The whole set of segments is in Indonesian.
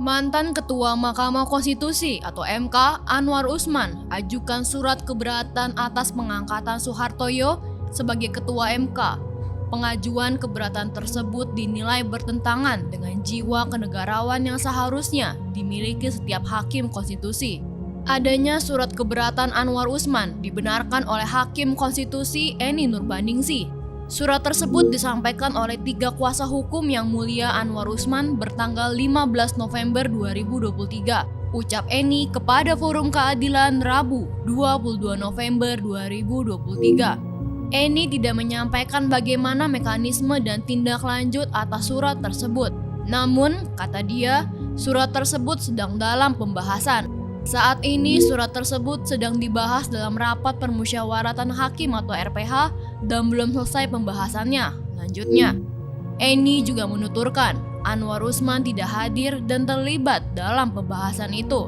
Mantan Ketua Mahkamah Konstitusi atau MK Anwar Usman ajukan surat keberatan atas pengangkatan Soehartoyo sebagai Ketua MK. Pengajuan keberatan tersebut dinilai bertentangan dengan jiwa kenegarawan yang seharusnya dimiliki setiap hakim konstitusi. Adanya surat keberatan Anwar Usman dibenarkan oleh Hakim Konstitusi Eni Nurbaningsih. Surat tersebut disampaikan oleh 3 kuasa hukum Yang Mulia Anwar Usman bertanggal 15 November 2023. Ucap Eni kepada Forum Keadilan Rabu 22 November 2023. Eni tidak menyampaikan bagaimana mekanisme dan tindak lanjut atas surat tersebut. Namun, kata dia, surat tersebut sedang dalam pembahasan. Saat ini surat tersebut sedang dibahas dalam rapat permusyawaratan hakim atau RPH dan belum selesai pembahasannya. Lanjutnya, Eni juga menuturkan Anwar Usman tidak hadir dan terlibat dalam pembahasan itu.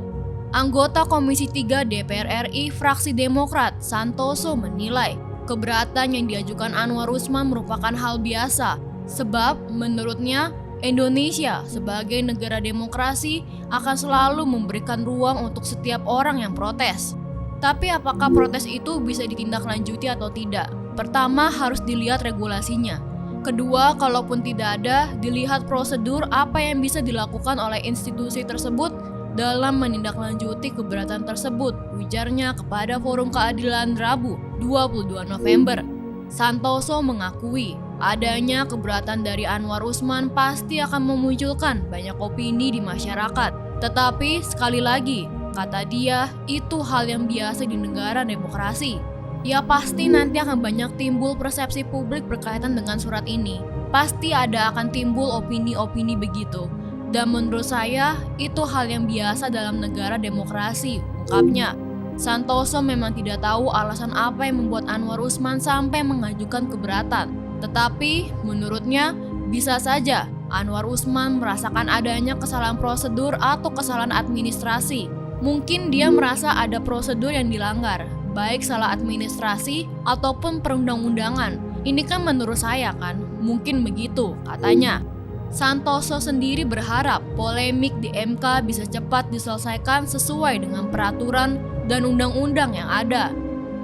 Anggota Komisi 3 DPR RI fraksi Demokrat Santoso menilai keberatan yang diajukan Anwar Usman merupakan hal biasa, sebab menurutnya Indonesia sebagai negara demokrasi akan selalu memberikan ruang untuk setiap orang yang protes. Tapi apakah protes itu bisa ditindaklanjuti atau tidak? Pertama, harus dilihat regulasinya. Kedua, kalaupun tidak ada, dilihat prosedur apa yang bisa dilakukan oleh institusi tersebut dalam menindaklanjuti keberatan tersebut, ujarnya kepada Forum Keadilan Rabu 22 November. Santoso mengakui adanya keberatan dari Anwar Usman pasti akan memunculkan banyak opini di masyarakat. Tetapi sekali lagi, kata dia, itu hal yang biasa di negara demokrasi. Ya pasti nanti akan banyak timbul persepsi publik berkaitan dengan surat ini. Pasti akan timbul opini-opini begitu. Dan menurut saya, itu hal yang biasa dalam negara demokrasi, ungkapnya. Santoso memang tidak tahu alasan apa yang membuat Anwar Usman sampai mengajukan keberatan. Tetapi menurutnya bisa saja Anwar Usman merasakan adanya kesalahan prosedur atau kesalahan administrasi. Mungkin dia merasa ada prosedur yang dilanggar, baik salah administrasi ataupun perundang-undangan. Ini kan menurut saya kan, mungkin begitu katanya. Santoso sendiri berharap polemik di MK bisa cepat diselesaikan sesuai dengan peraturan dan undang-undang yang ada.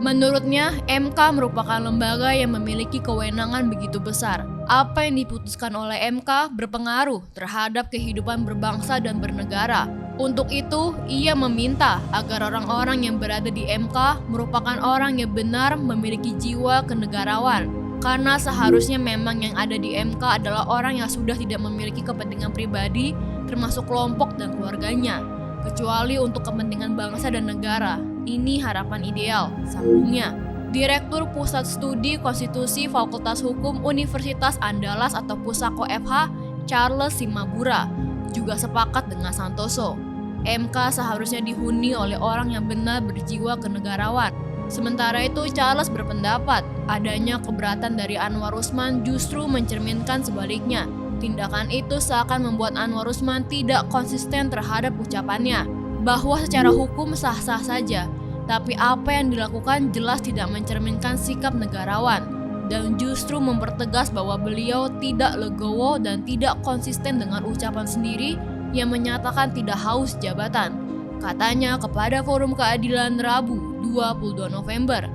Menurutnya, MK merupakan lembaga yang memiliki kewenangan begitu besar. Apa yang diputuskan oleh MK berpengaruh terhadap kehidupan berbangsa dan bernegara. Untuk itu, ia meminta agar orang-orang yang berada di MK merupakan orang yang benar memiliki jiwa kenegarawan. Karena seharusnya memang yang ada di MK adalah orang yang sudah tidak memiliki kepentingan pribadi, termasuk kelompok dan keluarganya, kecuali untuk kepentingan bangsa dan negara. Ini harapan ideal, sambungnya. Direktur Pusat Studi Konstitusi Fakultas Hukum Universitas Andalas atau Pusako FH, Charles Simabura, juga sepakat dengan Santoso. MK seharusnya dihuni oleh orang yang benar berjiwa kenegarawan. Sementara itu, Charles berpendapat adanya keberatan dari Anwar Usman justru mencerminkan sebaliknya. Tindakan itu seakan membuat Anwar Usman tidak konsisten terhadap ucapannya, bahwa secara hukum sah-sah saja, tapi apa yang dilakukan jelas tidak mencerminkan sikap negarawan, dan justru mempertegas bahwa beliau tidak legowo dan tidak konsisten dengan ucapan sendiri yang menyatakan tidak haus jabatan, katanya kepada Forum Keadilan Rabu 22 November.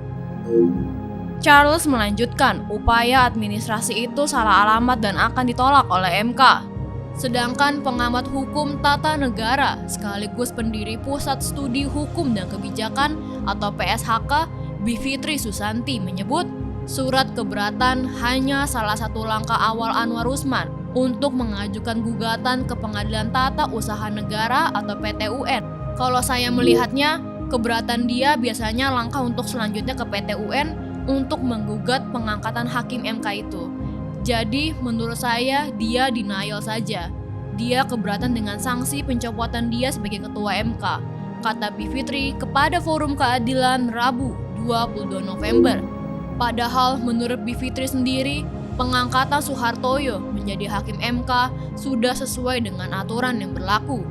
Charles melanjutkan, upaya administrasi itu salah alamat dan akan ditolak oleh MK. Sedangkan pengamat hukum tata negara sekaligus pendiri Pusat Studi Hukum dan Kebijakan atau PSHK, Bivitri Susanti menyebut, surat keberatan hanya salah satu langkah awal Anwar Usman untuk mengajukan gugatan ke Pengadilan Tata Usaha Negara atau PT-UN. Kalau saya melihatnya, keberatan dia biasanya langkah untuk selanjutnya ke PT-UN untuk menggugat pengangkatan hakim MK itu. Jadi menurut saya dia denial saja. Dia keberatan dengan sanksi pencopotan dia sebagai ketua MK, kata Bivitri kepada Forum Keadilan Rabu 22 November. Padahal menurut Bivitri sendiri, pengangkatan Soehartoyo menjadi hakim MK sudah sesuai dengan aturan yang berlaku.